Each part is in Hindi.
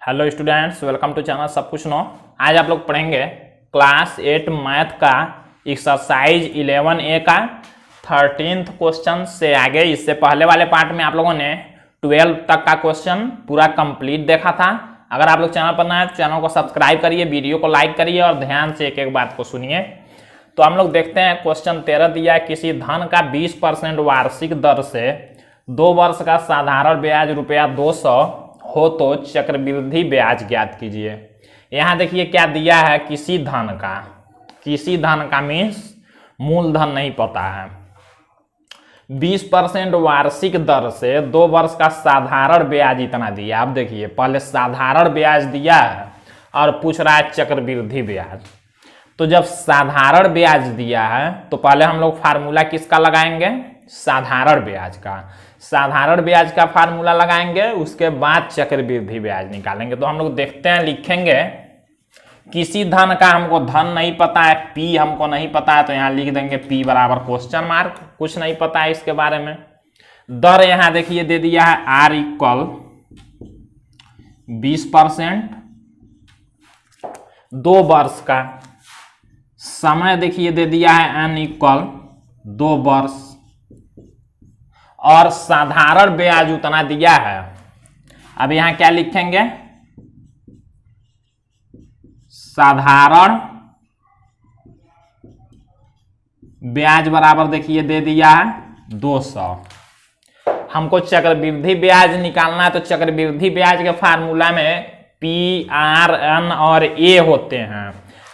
Hello students, welcome to channel सब कुछ नो। आज आप लोग पढ़ेंगे क्लास 8 मैथ का एक्सरसाइज 11A का 13th क्वेश्चन से आगे। इससे पहले वाले पार्ट में आप लोगों ने 12 तक का क्वेश्चन पूरा कंप्लीट देखा था। अगर आप लोग चैनल पर नए हैं तो चैनल को सब्सक्राइब करिए, वीडियो को लाइक करिए और ध्यान से एक एक बात को सुनिए। तो हम लोग देखते हैं क्वेश्चन 13 दिया है, किसी धन का 20% वार्षिक दर से 2 वर्ष का साधारण ब्याज रुपया 200 हो तो चक्रवृद्धि ब्याज ज्ञात कीजिए। यहां देखिए क्या दिया है, किसी धन का मीन्स मूलधन नहीं पता है। 20% वार्षिक दर से 2 वर्ष का साधारण ब्याज इतना दिया। अब देखिए पहले साधारण ब्याज दिया है और पूछ रहा है चक्रवृद्धि ब्याज। तो जब साधारण ब्याज दिया है तो पहले हम लोग फार्मूला किसका लगाएंगे, साधारण ब्याज का। साधारण ब्याज का फार्मूला लगाएंगे, उसके बाद चक्रवृद्धि ब्याज निकालेंगे। तो हम लोग देखते हैं, लिखेंगे किसी धन का, हमको धन नहीं पता है, पी हमको नहीं पता है, तो यहां लिख देंगे पी बराबर क्वेश्चन मार्क, कुछ नहीं पता है इसके बारे में। दर यहां देखिए दे दिया है आर इक्वल 20%, 2 वर्ष का। समय देखिए दे दिया है एन इक्वल 2 वर्ष और साधारण ब्याज उतना दिया है। अब यहां क्या लिखेंगे, साधारण ब्याज बराबर देखिए दे दिया है 200। हमको चक्रवृद्धि ब्याज निकालना है, तो चक्रवृद्धि ब्याज के फार्मूला में पी आर एन और ए होते हैं।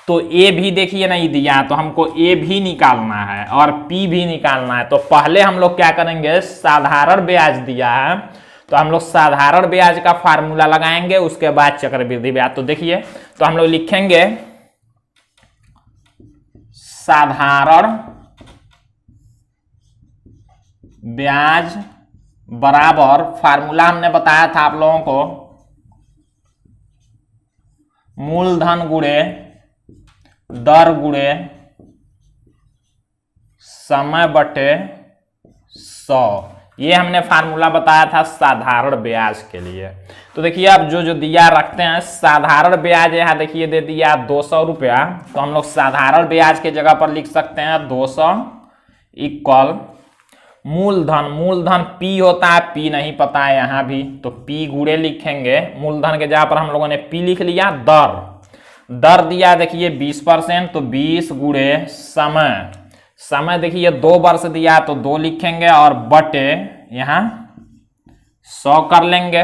तो ए भी देखिए नहीं दिया, तो हमको ए भी निकालना है और पी भी निकालना है। तो पहले हम लोग क्या करेंगे, साधारण ब्याज दिया है तो हम लोग साधारण ब्याज का फार्मूला लगाएंगे, उसके बाद चक्रवृद्धि ब्याज। तो देखिए, तो हम लोग लिखेंगे साधारण ब्याज बराबर, फार्मूला हमने बताया था आप लोगों को, मूलधन गुणे दर गुणे समय बटे 100। ये हमने फार्मूला बताया था साधारण ब्याज के लिए। तो देखिए अब जो दिया रखते हैं, साधारण ब्याज यहां देखिए दे दिया 200 रुपया। तो हम लोग साधारण ब्याज के जगह पर लिख सकते हैं 200 इक्वल मूलधन पी होता है, पी नहीं पता है यहां भी, तो पी गुणे लिखेंगे। मूलधन के जगह पर हम लोगों ने पी लिख लिया। दर दिया देखिए 20%, तो 20 गुणे समय देखिए 2 वर्ष दिया तो 2 लिखेंगे और बटे यहां 100 कर लेंगे।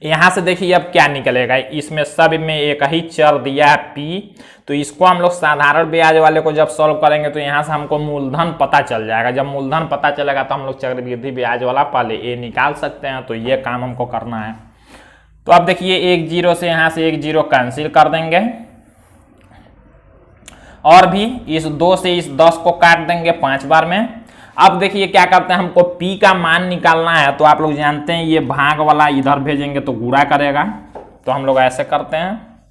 यहां से देखिए अब क्या निकलेगा, इसमें सब में एक ही चर दिया है पी, तो इसको हम लोग साधारण ब्याज वाले को जब सॉल्व करेंगे तो यहां से हमको मूलधन पता चल जाएगा। जब मूलधन पता चलेगा तो हम लोग चक्रवृद्धि ब्याज वाला पहले ए निकाल सकते हैं। तो ये काम हमको करना है। तो अब देखिए 1 0 से यहां से 1 0 कैंसिल कर देंगे और भी इस 2 से इस 10 को काट देंगे 5 बार में। अब देखिए क्या करते हैं, हमको P का मान निकालना है। तो आप लोग जानते हैं ये भाग वाला इधर भेजेंगे तो गुणा करेगा। तो हम लोग ऐसे करते हैं,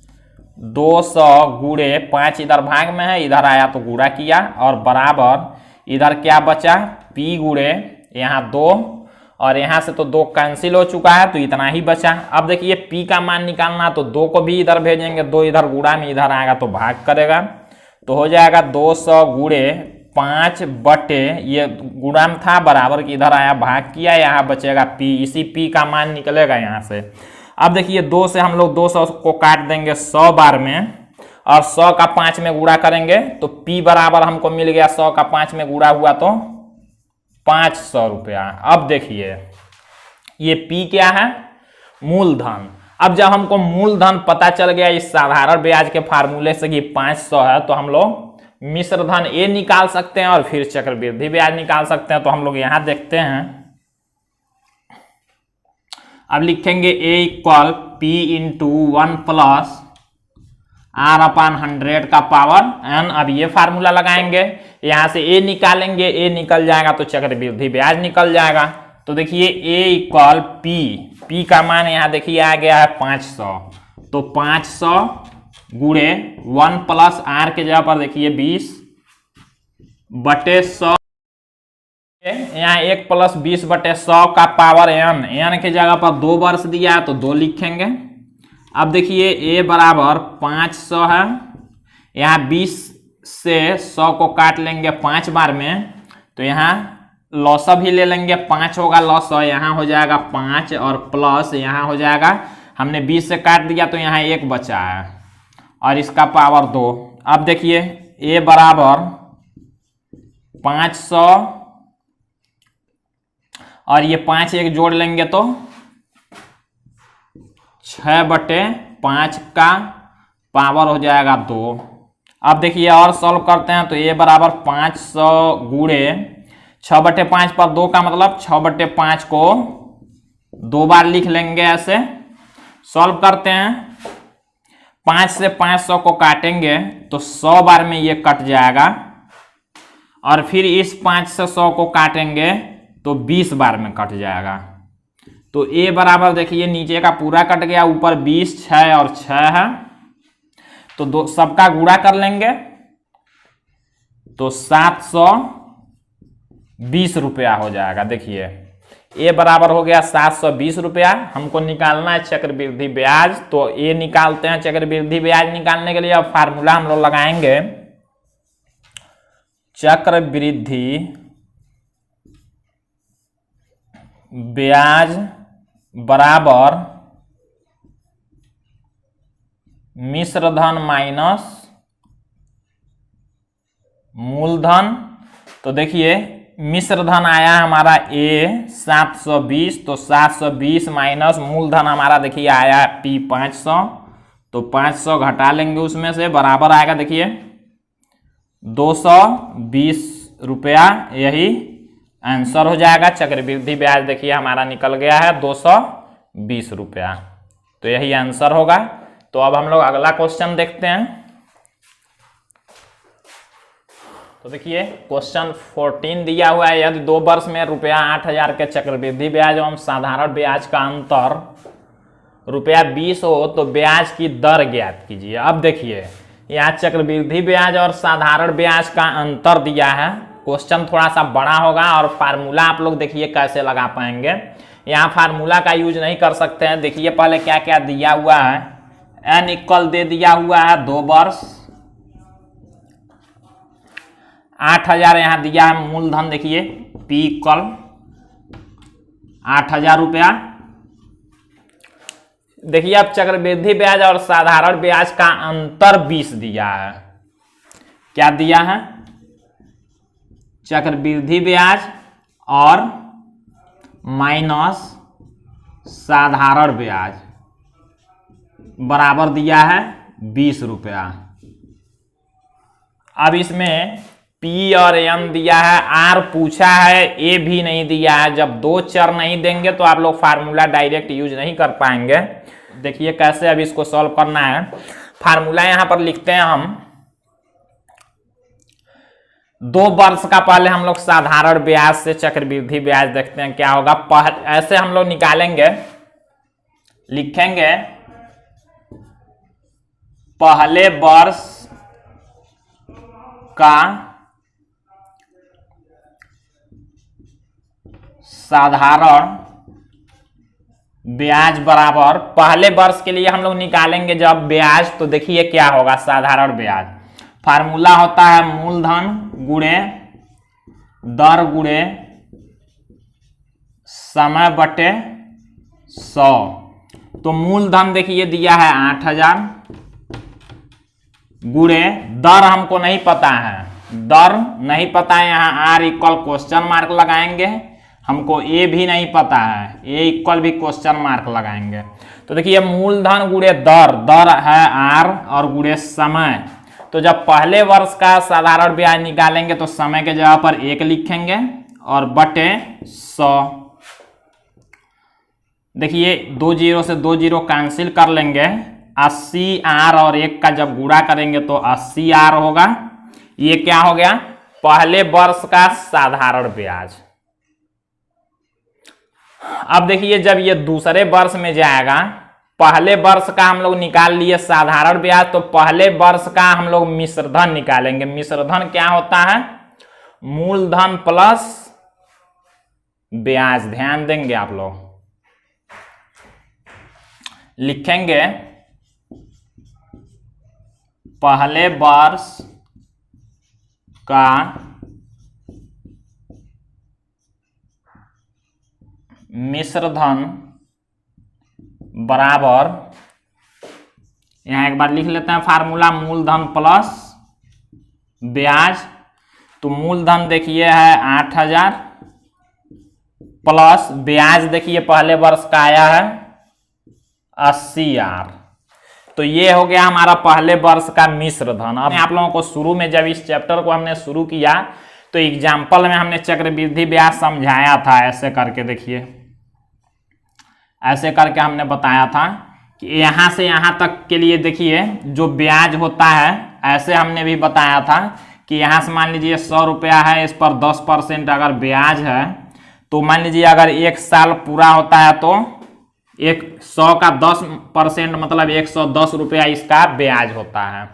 200 गुणे 5 इधर भाग में है, इधर आया तो गुणा किया और बराबर इधर क्या बचा, P गुणे यहाँ 2 और यहां से तो 2 कैंसिल हो चुका है तो इतना ही बचा। अब देखिए P का मान निकालना, तो 2 को भी इधर भेजेंगे, 2 इधर गुणा में इधर आएगा तो भाग करेगा। तो हो जाएगा 200 गुणे 5 बटे, ये गुणा में था बराबर की इधर आया भाग किया, यहाँ बचेगा P। इसी P का मान निकलेगा यहाँ से। अब देखिए 2 से हम लोग 200 को काट देंगे 100 बार में और 100 का 5 में गुणा करेंगे तो P बराबर हमको मिल गया, 100 का 5 में गुणा हुआ तो 500 रुपया। अब देखिए ये P क्या है, मूलधन। अब जब हमको मूलधन पता चल गया इस साधारण ब्याज के फार्मूले से कि 500 है, तो हम लोग मिश्र धन ए निकाल सकते हैं और फिर चक्रवृद्धि ब्याज निकाल सकते हैं। तो हम लोग यहां देखते हैं, अब लिखेंगे A equal P into 1 plus R upon 100 का पावर एन। अब ये फार्मूला लगाएंगे, यहां से ए निकालेंगे, ए निकल जाएगा तो चक्रवृद्धि ब्याज निकल जाएगा। तो देखिए ए इक्वल पी का मान यहां देखिए आ गया है 500। तो 500 गुणे 1 प्लस आर के जगह पर देखिए 20 बटे 100 यहाँ 1 + 20/100 का पावर n की जगह पर 2 वर्ष दिया है तो 2 लिखेंगे। अब देखिए a बराबर 500 है, यहाँ 20 से 100 को काट लेंगे 5 बार में, तो यहाँ लॉसा भी ले लेंगे, 5 होगा लॉसा, यहाँ हो जाएगा 5 और प्लस यहाँ हो जाएगा, हमने 20 से काट दिया तो यहाँ 1 बचा है और इसका पावर 2। अब देखिए a बराबर 500 और ये 5 एक जोड़ लेंगे तो 6/5 का पावर हो जाएगा 2। अब देखिए और सॉल्व करते हैं तो a बराबर 500 गुणे 6/5 पर 2 का मतलब 6/5 को 2 बार लिख लेंगे। ऐसे सॉल्व करते हैं, 5 से 500 को काटेंगे तो 100 बार में ये कट जाएगा और फिर इस 5 से 100 को काटेंगे तो 20 बार में कट जाएगा। तो a बराबर देखिए नीचे का पूरा कट गया, ऊपर 20, 6 और 6 है, तो दो सबका गुणा कर लेंगे तो 720 रुपया हो जाएगा। देखिए a बराबर हो गया 720 रुपया। हमको निकालना है चक्रवृद्धि ब्याज, तो a निकालते हैं। चक्रवृद्धि ब्याज निकालने के लिए अब फार्मूला हम लोग लगाएंगे, चक्रवृद्धि ब्याज बराबर मिश्रधन माइनस मूलधन। तो देखिए मिश्रधन आया हमारा a 720, तो 720 माइनस मूलधन हमारा देखिए आया p 500, तो 500 घटा लेंगे उसमें से, बराबर आएगा देखिए 220 रुपया। यही आंसर हो जाएगा। चक्रवृद्धि ब्याज देखिए हमारा निकल गया है 220 रुपया, तो यही आंसर होगा। तो अब हम लोग अगला क्वेश्चन देखते हैं। तो देखिए क्वेश्चन 14 दिया हुआ है, यदि 2 वर्ष में रुपया 8000 के चक्रवृद्धि ब्याज एवं साधारण ब्याज का अंतर रुपया 20 हो तो ब्याज की दर ज्ञात कीजिए। अब देखिए यहाँ चक्रवृद्धि ब्याज और साधारण ब्याज का अंतर दिया है। क्वेश्चन थोड़ा सा बड़ा होगा और फार्मूला आप लोग देखिए कैसे लगा पाएंगे। यहाँ फार्मूला का यूज नहीं कर सकते हैं। देखिए पहले क्या क्या दिया हुआ है, n इक्वल दे दिया हुआ है 2 वर्ष, 8000 यहाँ दिया है मूलधन, देखिए p इक्वल 8000 रुपया। देखिए अब चक्रवृद्धि ब्याज और साधारण ब्याज का अंतर 20 दिया है। क्या दिया है? चक्रवृद्धि ब्याज और माइनस साधारण ब्याज बराबर दिया है 20 रुपया। अब इसमें P और N दिया है, R पूछा है, A भी नहीं दिया है। जब 2 चर नहीं देंगे तो आप लोग फार्मूला डायरेक्ट यूज नहीं कर पाएंगे। देखिए कैसे अब इसको सॉल्व करना है। फार्मूला यहां पर लिखते हैं हम, 2 वर्ष का पहले हम लोग साधारण ब्याज से चक्रवृद्धि ब्याज देखते हैं क्या होगा। ऐसे हम लोग निकालेंगे, लिखेंगे पहले वर्ष का साधारण ब्याज बराबर, पहले वर्ष के लिए हम लोग निकालेंगे जब ब्याज, तो देखिए क्या होगा साधारण ब्याज। फार्मूला होता है मूलधन गुणे दर गुणे समय बटे 100। तो मूलधन देखिए दिया है 8000 गुणे दर हमको नहीं पता है, दर नहीं पता है, यहाँ r इक्वल क्वेश्चन मार्क लगाएंगे। हमको a भी नहीं पता है, a इक्वल भी क्वेश्चन मार्क लगाएंगे। तो देखिए मूलधन गुणे दर, दर है r और गुणे समय। तो जब पहले वर्ष का साधारण ब्याज निकालेंगे तो समय के जगह पर 1 लिखेंगे और बटे 100। देखिए 2 0 से 2 0 कैंसिल कर लेंगे, 80r और 1 का जब गुणा करेंगे तो 80r होगा। ये क्या हो गया? पहले वर्ष का साधारण ब्याज। अब देखिए जब ये दूसरे वर्ष में जाएगा, पहले वर्ष का हम लोग निकाल लिए साधारण ब्याज, तो पहले वर्ष का हम लोग मिश्रधन निकालेंगे। मिश्रधन क्या होता है? मूलधन प्लस ब्याज, ध्यान देंगे आप लोग, लिखेंगे पहले वर्ष का मिश्र धन बराबर, यहां एक बार लिख लेते हैं फार्मूला, मूलधन प्लस ब्याज। तो मूलधन देखिए है 8,000 प्लस ब्याज देखिए पहले वर्ष का आया है 80,000। तो ये हो गया हमारा पहले वर्ष का मिश्र धन। अब आप लोगों को शुरू में जब इस चैप्टर को हमने शुरू किया तो एग्जाम्पल में हमने चक्रवृद्धि ब्याज समझाया था, ऐसे करके देखिए, ऐसे करके हमने बताया था कि यहाँ से यहाँ तक के लिए देखिए जो ब्याज होता है, ऐसे हमने भी बताया था कि यहाँ से मान लीजिए 100 रुपया है, इस पर 10% अगर ब्याज है तो मान लीजिए अगर 1 साल पूरा होता है तो 100 का 10% मतलब 110 रुपया इसका ब्याज होता है।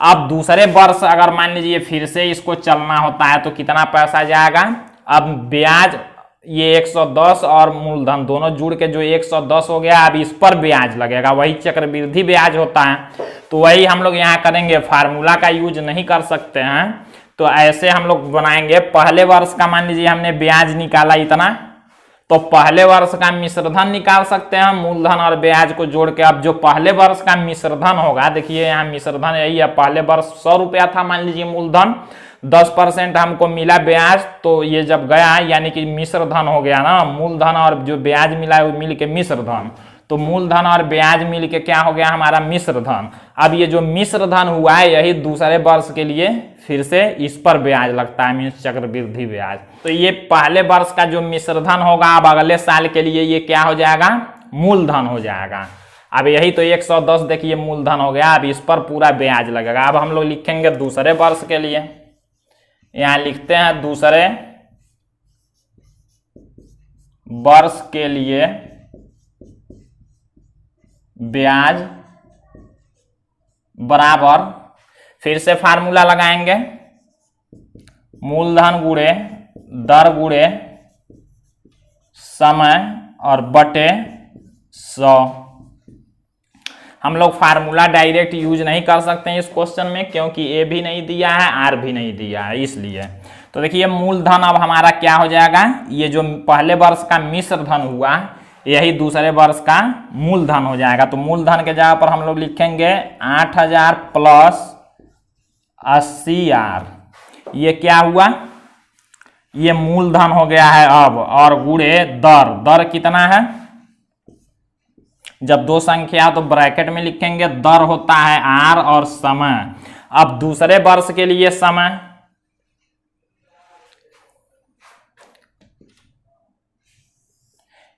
अब दूसरे वर्ष अगर मान लीजिए फिर से इसको चलना होता है तो कितना पैसा जाएगा, अब ब्याज ये 110 और मूलधन दोनों जुड़ के जो 110 हो गया, अब इस पर ब्याज लगेगा, वही चक्रवृद्धि ब्याज होता है। तो वही हम लोग यहाँ करेंगे, फार्मूला का यूज नहीं कर सकते हैं। तो ऐसे हम लोग बनाएंगे, पहले वर्ष का मान लीजिए हमने ब्याज निकाला इतना, तो पहले वर्ष का मिश्रधन निकाल सकते हैं मूलधन और ब्याज को जोड़ के। अब जो पहले वर्ष का मिश्रधन होगा, देखिए यहाँ मिश्रधन यही है, पहले वर्ष 100 रुपया था मान लीजिए मूलधन, 10% हमको मिला ब्याज, तो ये जब गया यानी कि मिश्रधन हो गया ना, मूलधन और जो ब्याज मिला है वो मिल के मिश्रधन। तो मूलधन और ब्याज मिल के क्या हो गया हमारा मिश्रधन। अब ये जो मिश्रधन हुआ है यही दूसरे वर्ष के लिए फिर से इस पर ब्याज लगता है, मीन्स चक्रवृद्धि ब्याज। तो ये पहले वर्ष का जो मिश्रधन होगा अब अगले साल के लिए ये क्या हो जाएगा, मूलधन हो जाएगा। अब यही तो 110 देखिए मूलधन हो गया, अब इस पर पूरा ब्याज लगेगा। अब हम लोग लिखेंगे दूसरे वर्ष के लिए, यहां लिखते हैं दूसरे वर्ष के लिए ब्याज बराबर, फिर से फार्मूला लगाएंगे, मूलधन गुणे दर गुणे समय और बटे 100। हम लोग फार्मूला डायरेक्ट यूज नहीं कर सकते हैं इस क्वेश्चन में, क्योंकि ए भी नहीं दिया है आर भी नहीं दिया है, इसलिए। तो देखिए मूलधन अब हमारा क्या हो जाएगा, ये जो पहले वर्ष का मिश्रधन हुआ यही दूसरे वर्ष का मूलधन हो जाएगा। तो मूलधन के जगह पर हम लोग लिखेंगे 8,000 प्लस 80,000, ये क्या हुआ, ये मूलधन हो गया है अब, और गुणे दर, दर कितना है, जब दो संख्या तो ब्रैकेट में लिखेंगे, दर होता है आर और समय। अब दूसरे वर्ष के लिए समय,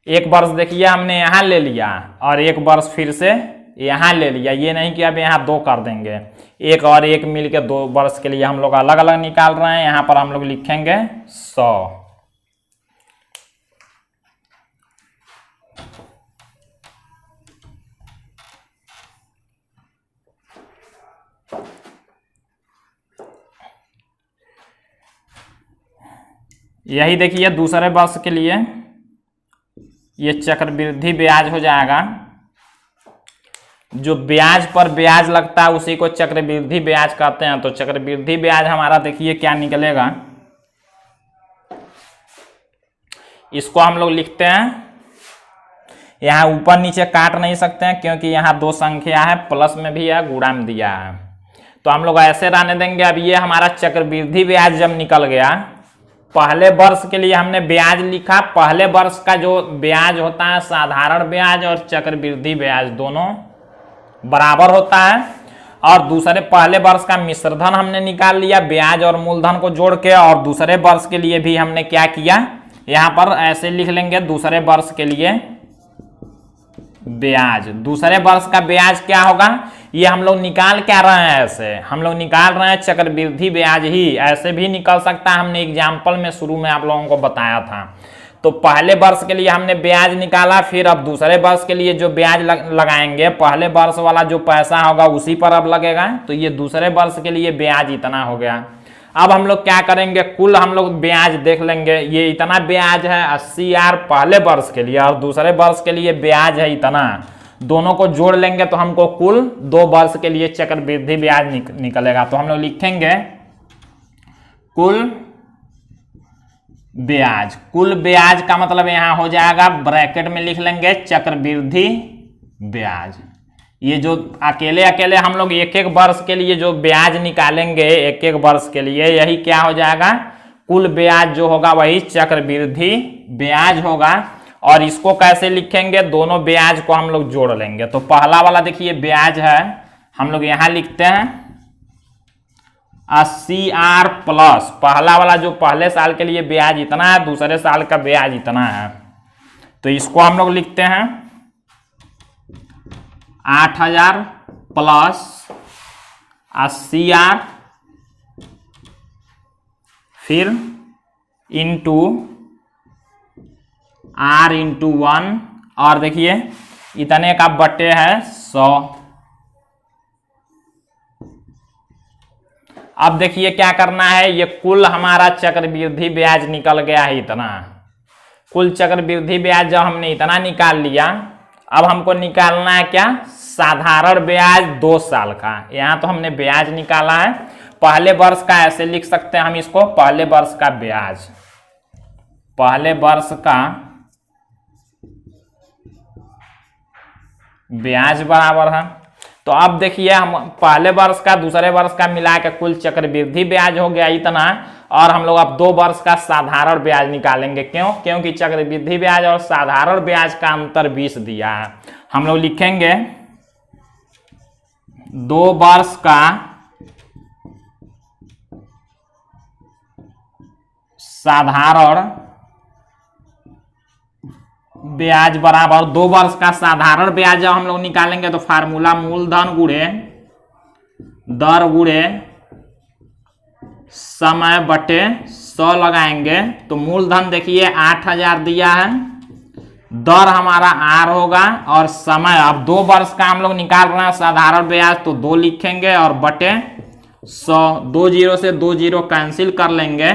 एक वर्ष देखिए हमने यहां ले लिया और एक वर्ष फिर से यहां ले लिया, ये नहीं कि अब यहां 2 कर देंगे, एक और एक मिलके 2 वर्ष के लिए हम लोग अलग अलग निकाल रहे हैं। यहां पर हम लोग लिखेंगे 100। यही देखिए दूसरे वर्ष के लिए ये चक्रवृद्धि ब्याज हो जाएगा, जो ब्याज पर ब्याज लगता है उसी को चक्रवृद्धि ब्याज कहते हैं। तो चक्रवृद्धि ब्याज हमारा देखिए क्या निकलेगा, इसको हम लोग लिखते हैं, यहाँ ऊपर नीचे काट नहीं सकते हैं क्योंकि यहाँ 2 संख्या है, प्लस में भी है गुणा में दिया है, तो हम लोग ऐसे रहने देंगे। अब ये हमारा चक्रवृद्धि ब्याज जब निकल गया, पहले वर्ष के लिए हमने ब्याज लिखा, पहले वर्ष का जो ब्याज होता है साधारण ब्याज और चक्रवृद्धि ब्याज दोनों बराबर होता है, और दूसरे पहले वर्ष का मिश्रधन हमने निकाल लिया ब्याज और मूलधन को जोड़ के, और दूसरे वर्ष के लिए भी हमने क्या किया, यहां पर ऐसे लिख लेंगे दूसरे वर्ष के लिए ब्याज। दूसरे वर्ष का ब्याज क्या होगा, ये हम लोग निकाल क्या रहे हैं, ऐसे हम लोग निकाल रहे हैं चक्रवृद्धि ब्याज ही, ऐसे भी निकल सकता है, हमने एग्जाम्पल में शुरू में आप लोगों को बताया था। तो पहले वर्ष के लिए हमने ब्याज निकाला, फिर अब दूसरे वर्ष के लिए जो ब्याज लगाएंगे, पहले वर्ष वाला जो पैसा होगा उसी पर अब लगेगा, तो ये दूसरे वर्ष के लिए ब्याज इतना हो गया। अब हम लोग क्या करेंगे, कुल हम लोग ब्याज देख लेंगे। ये इतना ब्याज है 80,000 पहले वर्ष के लिए और दूसरे वर्ष के लिए ब्याज है इतना, दोनों को जोड़ लेंगे तो हमको कुल 2 वर्ष के लिए चक्रवृद्धि ब्याज निकलेगा। तो हम लोग लिखेंगे कुल ब्याज। कुल ब्याज का मतलब यहां हो जाएगा, ब्रैकेट में लिख लेंगे चक्रवृद्धि ब्याज। ये जो अकेले अकेले हम लोग एक एक वर्ष के लिए जो ब्याज निकालेंगे, एक एक वर्ष के लिए, यही क्या हो जाएगा, कुल ब्याज जो होगा वही चक्रवृद्धि ब्याज होगा। और इसको कैसे लिखेंगे, दोनों ब्याज को हम लोग जोड़ लेंगे। तो पहला वाला देखिए ब्याज है, हम लोग यहां लिखते हैं 80,000 प्लस पहला वाला जो पहले साल के लिए ब्याज इतना है, दूसरे साल का ब्याज इतना है। तो इसको हम लोग लिखते हैं 8,000 प्लस 80,000 फिर इंटू R इंटू 1 और देखिए इतने का बटे है 100। अब देखिए क्या करना है, ये कुल हमारा चक्रवृद्धि ब्याज निकल गया है इतना। कुल चक्रवृद्धि ब्याज जब हमने इतना निकाल लिया, अब हमको निकालना है क्या, साधारण ब्याज 2 साल का। यहां तो हमने ब्याज निकाला है, पहले वर्ष का ऐसे लिख सकते हैं हम इसको, पहले वर्ष का ब्याज, पहले वर्ष का ब्याज बराबर है। तो अब देखिए हम पहले वर्ष का दूसरे वर्ष का मिला के कुल चक्रवृद्धि ब्याज हो गया इतना, और हम लोग अब 2 वर्ष का साधारण ब्याज निकालेंगे। क्यों, क्योंकि चक्रवृद्धि ब्याज और साधारण ब्याज का अंतर 20 दिया है। हम लोग लिखेंगे 2 वर्ष का साधारण ब्याज बराबर 2 वर्ष का साधारण ब्याज जब हम लोग निकालेंगे तो फार्मूला मूलधन गुणे दर गुणे समय बटे 100 लगाएंगे। तो मूलधन देखिए 8,000 दिया है, दर हमारा R होगा, और समय अब 2 वर्ष का हम लोग निकाल रहे हैं साधारण ब्याज, तो 2 लिखेंगे और बटे 100, 2 जीरो से 2 जीरो कैंसिल कर लेंगे।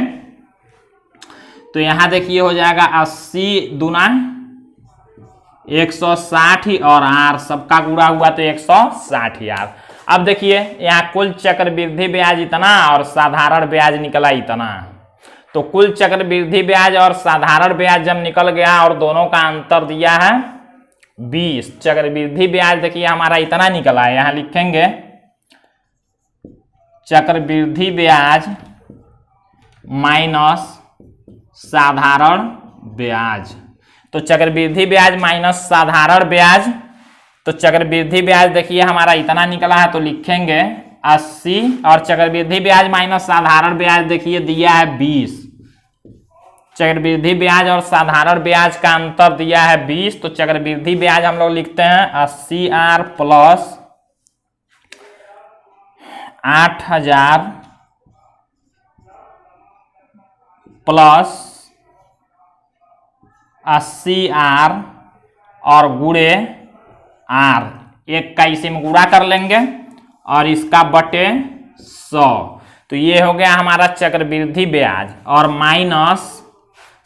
तो यहां देखिए हो जाएगा 80 दूना 160 और R सबका गुणा हुआ तो 160,000। अब देखिए यहाँ कुल चक्रवृद्धि ब्याज इतना और साधारण ब्याज निकला इतना। तो कुल चक्रवृद्धि ब्याज और साधारण ब्याज जब निकल गया और दोनों का अंतर दिया है 20, चक्रवृद्धि ब्याज देखिए हमारा इतना निकला है। यहाँ लिखेंगे चक्रवृद्धि ब्याज माइनस साधारण ब्याज। तो चक्रवृद्धि ब्याज माइनस साधारण ब्याज, तो चक्रवृद्धि ब्याज देखिए हमारा इतना निकला है, तो लिखेंगे 80 और चक्रवृद्धि ब्याज माइनस साधारण ब्याज देखिए दिया है 20। चक्रवृद्धि ब्याज और साधारण ब्याज का अंतर दिया है 20, तो चक्रवृद्धि ब्याज हम लोग लिखते हैं 80R प्लस 8,000 प्लस 80R और गुणे R, एक का इसी में गुणा कर लेंगे और इसका बटे 100। तो ये हो गया हमारा चक्रवृद्धि ब्याज, और माइनस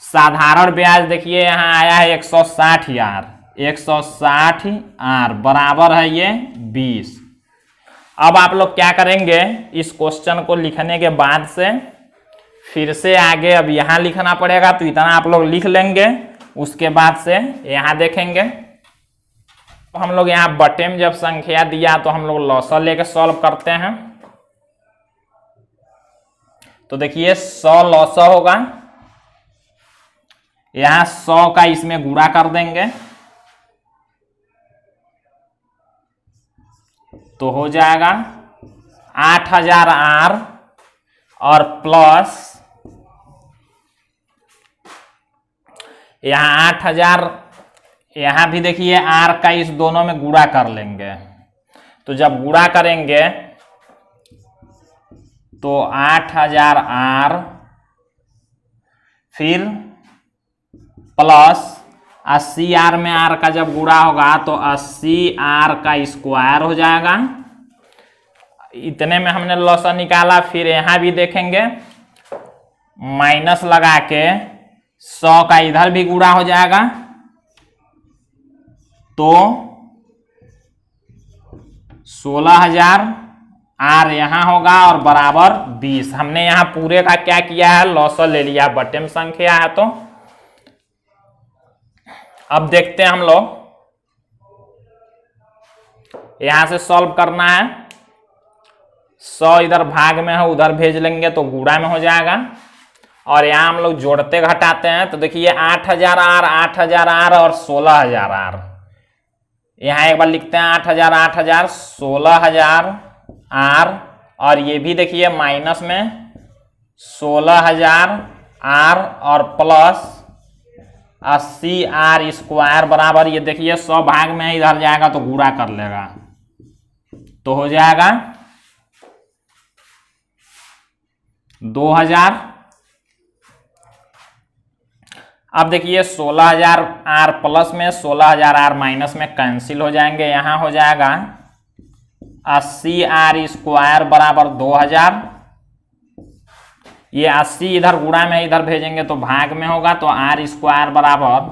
साधारण ब्याज देखिए यहाँ आया है 160R, 160R बराबर है ये 20। अब आप लोग क्या करेंगे, इस क्वेश्चन को लिखने के बाद से फिर से आगे अब यहाँ लिखना पड़ेगा, तो इतना आप लोग लिख लेंगे। उसके बाद से यहाँ देखेंगे तो हम लोग यहाँ बटे में जब संख्या दिया तो हम लोग लॉसा लेके सॉल्व करते हैं। तो देखिए 100 लॉसा होगा, यहाँ 100 का इसमें गुणा कर देंगे तो हो जाएगा 8,000R और प्लस यहाँ 8,000, यहाँ भी देखिए R का इस दोनों में गुणा कर लेंगे। तो जब गुणा करेंगे तो 8,000R फिर प्लस 80R में R का जब गुणा होगा तो 80R का स्क्वायर हो जाएगा। इतने में हमने लॉसन निकाला, फिर यहां भी देखेंगे माइनस लगा के 100 का इधर भी गुणा हो जाएगा तो 16,000 आर यहां होगा और बराबर 20। हमने यहां पूरे का क्या किया है, लॉसन ले लिया, बटे में संख्या है। तो अब देखते हैं हम लोग, यहां से सॉल्व करना है। 100 इधर भाग में है, उधर भेज लेंगे तो गुणा में हो जाएगा। और यहां हम लोग जोड़ते घटाते हैं तो देखिए 8,000 आर, 8,000 आर और 16,000 आर। यहां एक बार लिखते हैं 8,000 8,000 16,000 आर, और ये भी देखिए माइनस में 16,000 आर और प्लस 80 आर स्क्वायर बराबर, ये देखिए 100 भाग में इधर जाएगा तो गुणा कर लेगा तो हो जाएगा 2,000। अब देखिए 16,000 आर प्लस में 16,000 आर माइनस में कैंसिल हो जाएंगे, यहां हो जाएगा 80 आर स्क्वायर बराबर 2,000। ये 80 इधर गुणा में इधर भेजेंगे तो भाग में होगा तो आर स्क्वायर बराबर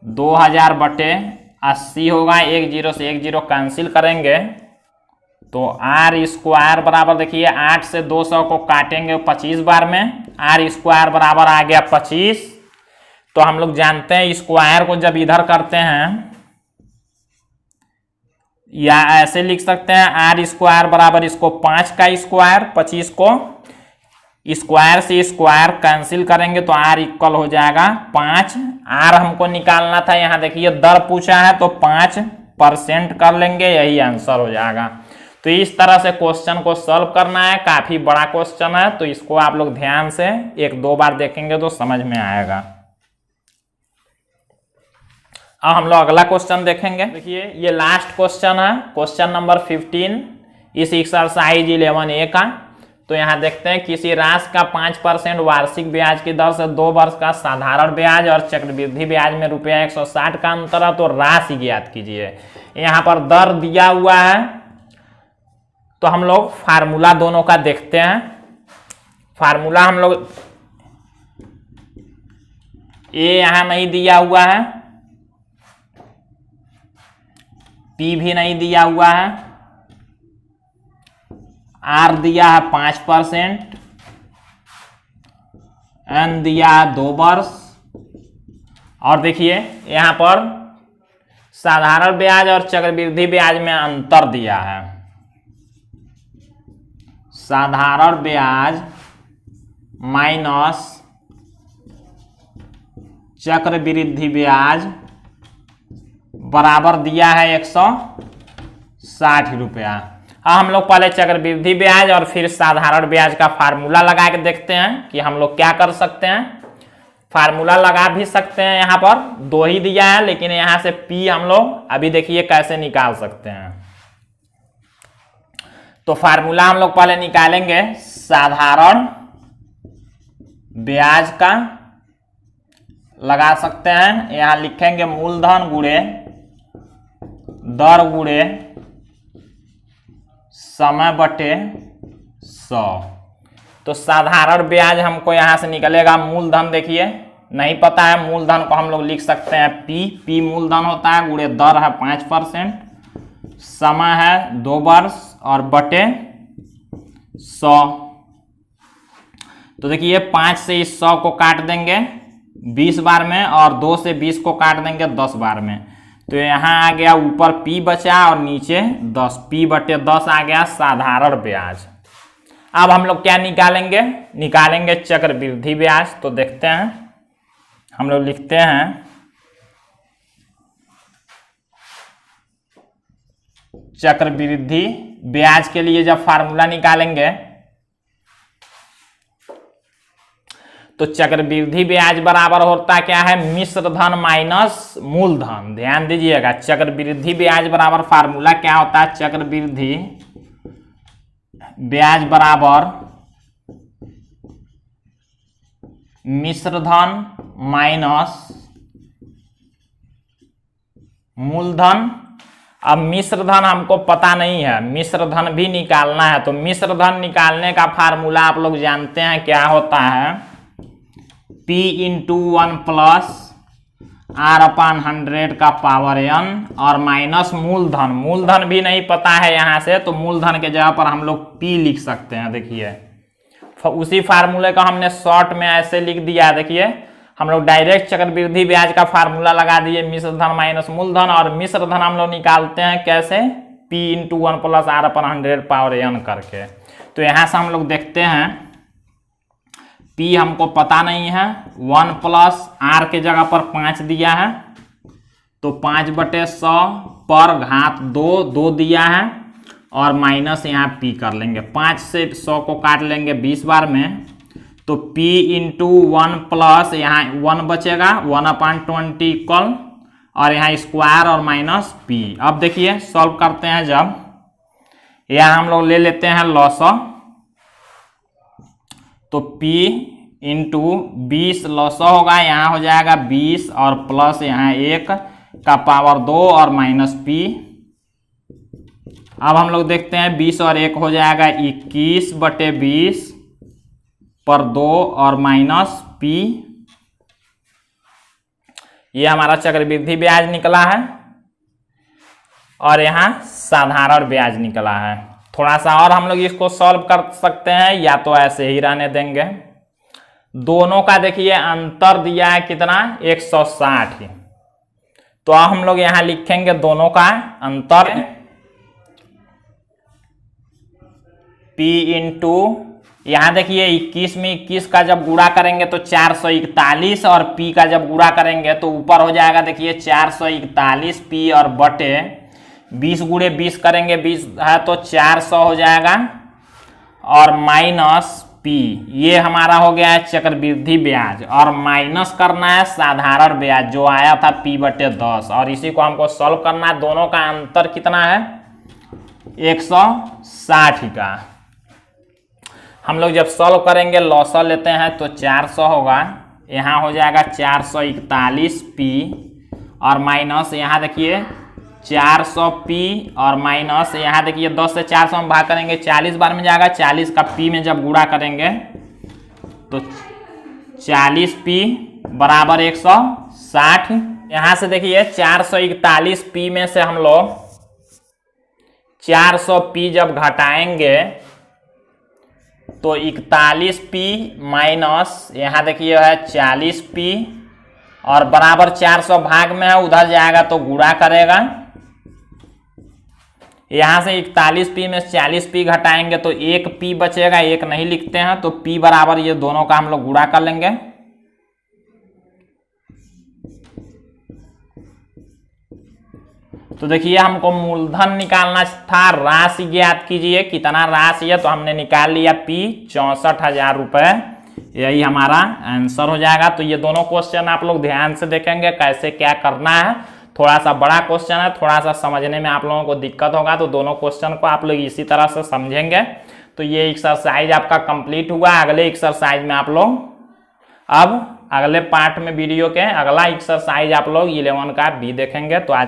2,000 बटे 80 होगा। 1 0 से 1 0 कैंसिल करेंगे तो आर स्क्वायर बराबर देखिए 8 से 200 को काटेंगे 25 बार में, आर स्क्वायर बराबर आ गया 25। तो हम लोग जानते हैं स्क्वायर को जब इधर करते हैं या ऐसे लिख सकते हैं आर स्क्वायर बराबर इसको 5 का स्क्वायर, 25 को स्क्वायर से स्क्वायर कैंसिल करेंगे तो आर इक्वल हो जाएगा 5। आर हमको निकालना था, यहां देखिए दर पूछा है तो 5% कर लेंगे, यही आंसर हो जाएगा। तो इस तरह से क्वेश्चन को सॉल्व करना है, काफी बड़ा क्वेश्चन है तो इसको आप लोग ध्यान से 1-2 बार देखेंगे तो समझ में आएगा। अब हम लोग अगला क्वेश्चन देखेंगे। देखिए ये लास्ट क्वेश्चन है, क्वेश्चन नंबर 15 इस एक्सरसाइज 11A का। तो यहां देखते हैं किसी राशि का 5% वार्षिक ब्याज की दर से 2 वर्ष का साधारण ब्याज और चक्रवृद्धि ब्याज में ₹160 का अंतर है, तो राशि ज्ञात कीजिए। यहां पर दर दिया हुआ है तो हम लोग फार्मूला दोनों का देखते हैं। फार्मूला हम लोग ए यहां नहीं दिया हुआ है, पी भी नहीं दिया हुआ है, आर दिया है 5%, एन दिया है 2 वर्ष, और देखिए यहां पर साधारण ब्याज और चक्रवृद्धि ब्याज में अंतर दिया है। साधारण ब्याज माइनस चक्रवृद्धि ब्याज बराबर दिया है 160 रुपया। अब हम लोग पहले चक्रवृद्धि ब्याज और फिर साधारण ब्याज का फार्मूला लगा के देखते हैं कि हम लोग क्या कर सकते हैं। फार्मूला लगा भी सकते हैं, यहां पर 2 ही दिया है लेकिन यहां से पी हम लोग अभी देखिए कैसे निकाल सकते हैं। तो फार्मूला हम लोग पहले निकालेंगे साधारण ब्याज का, लगा सकते हैं। यहां लिखेंगे मूलधन गुणे दर गुणे समय बटे 100। तो साधारण ब्याज हमको यहां से निकलेगा, मूलधन देखिए नहीं पता है, मूलधन को हम लोग लिख सकते हैं पी मूलधन होता है, गुणे दर है 5%, समय है 2 वर्ष और बटे 100। तो देखिए 5 से इस 100 को काट देंगे 20 बार में और 2 से 20 को काट देंगे 10 बार में। तो यहाँ आ गया ऊपर P बचा और नीचे 10, P बटे 10 आ गया साधारण ब्याज। अब हम लोग क्या निकालेंगे, निकालेंगे चक्रवृद्धि ब्याज। तो देखते हैं, हम लोग लिखते हैं चक्रवृद्धि ब्याज के लिए जब फार्मूला निकालेंगे तो चक्रवृद्धि ब्याज बराबर होता क्या है, मिश्र धन माइनस मूलधन। ध्यान दीजिएगा, चक्रवृद्धि ब्याज बराबर फार्मूला क्या होता है, चक्रवृद्धि ब्याज बराबर मिश्र धन माइनस मूलधन। अब मिश्र धन हमको पता नहीं है, मिश्र धन भी निकालना है। तो मिश्र धन निकालने का फार्मूला आप लोग जानते हैं क्या होता है, P इंटू 1 प्लस R/100 का पावर n और माइनस मूलधन। मूलधन भी नहीं पता है यहाँ से, तो मूलधन के जगह पर हम लोग P लिख सकते हैं। देखिए उसी फार्मूले का हमने शॉर्ट में ऐसे लिख दिया। देखिए हम लोग डायरेक्ट चक्रवृद्धि ब्याज का फार्मूला लगा दिए, मिश्र धन माइनस मूलधन, और मिश्र धन हम लोग निकालते हैं कैसे, P into 1 plus R/100 power n करके। तो यहाँ से हम लोग देखते हैं P हमको पता नहीं है, 1 प्लस R के जगह पर 5 दिया है, तो 5/100 पर घात 2 दिया है, और माइनस यहाँ P कर लेंगे। 5 से 100 को काट लेंगे 20 बार में, तो P इंटू 1 प्लस यहाँ 1 बचेगा, 1/20 इक्वल, और यहाँ स्क्वायर और माइनस P। अब देखिए सॉल्व करते हैं जब, यहाँ हम लोग ले लेते हैं लॉसा, तो P इंटू 20 लॉसा होगा, यहाँ हो जाएगा 20 और प्लस यहाँ 1 का पावर 2 और माइनस P। अब हम लोग देखते हैं 20 और 1 हो जाएगा 21/20 पर 2 और माइनस P। ये हमारा चक्रवृद्धि ब्याज निकला है, और यहाँ साधारण ब्याज निकला है। थोड़ा सा और हम लोग इसको सॉल्व कर सकते हैं, या तो ऐसे ही रहने देंगे। दोनों का देखिए अंतर दिया है कितना, 160। तो अब हम लोग यहाँ लिखेंगे दोनों का अंतर, P इंटू, यहाँ देखिए 21 में 21 का जब गुणा करेंगे तो 441, और P का जब गुणा करेंगे तो ऊपर हो जाएगा देखिए 441 P, और बटे 20 गुणे 20 करेंगे, 20 है तो 400 हो जाएगा, और माइनस P। ये हमारा हो गया है चक्रवृद्धि ब्याज, और माइनस करना है साधारण ब्याज जो आया था P/10, और इसी को हमको सॉल्व करना है। दोनों का अंतर कितना है, 160 का। हम लोग जब सॉल्व करेंगे लॉसा लेते हैं तो 400 होगा, यहाँ हो जाएगा 441 P, और माइनस यहाँ देखिए 400 P, और माइनस यहाँ देखिए 10 से 400 हम भाग करेंगे 40 बार में जाएगा, 40 का P में जब गुणा करेंगे तो 40 P बराबर 160। यहाँ से देखिए 441 P में से हम लोग 400 P जब घटाएंगे तो 41 P माइनस यहाँ देखिए है 40 P, और बराबर 400 भाग में है, उधर जाएगा तो गुणा करेगा। यहाँ से 41 P में 40 P घटाएंगे तो 1 P बचेगा, 1 नहीं लिखते हैं, तो P बराबर ये दोनों का हम लोग गुणा कर लेंगे। तो देखिए हमको मूलधन निकालना था, राशि ज्ञात कीजिए कितना राशि है, तो हमने निकाल लिया P 64,000 रुपये, यही हमारा आंसर हो जाएगा। तो ये दोनों क्वेश्चन आप लोग ध्यान से देखेंगे कैसे क्या करना है। थोड़ा सा बड़ा क्वेश्चन है, थोड़ा सा समझने में आप लोगों को दिक्कत होगा, तो दोनों क्वेश्चन को आप लोग इसी तरह से समझेंगे। तो ये एक्सरसाइज आपका कंप्लीट हुआ। अगले एक्सरसाइज में आप लोग अब अगले पार्ट में वीडियो के अगला एक्सरसाइज आप लोग 11 का B देखेंगे। तो आज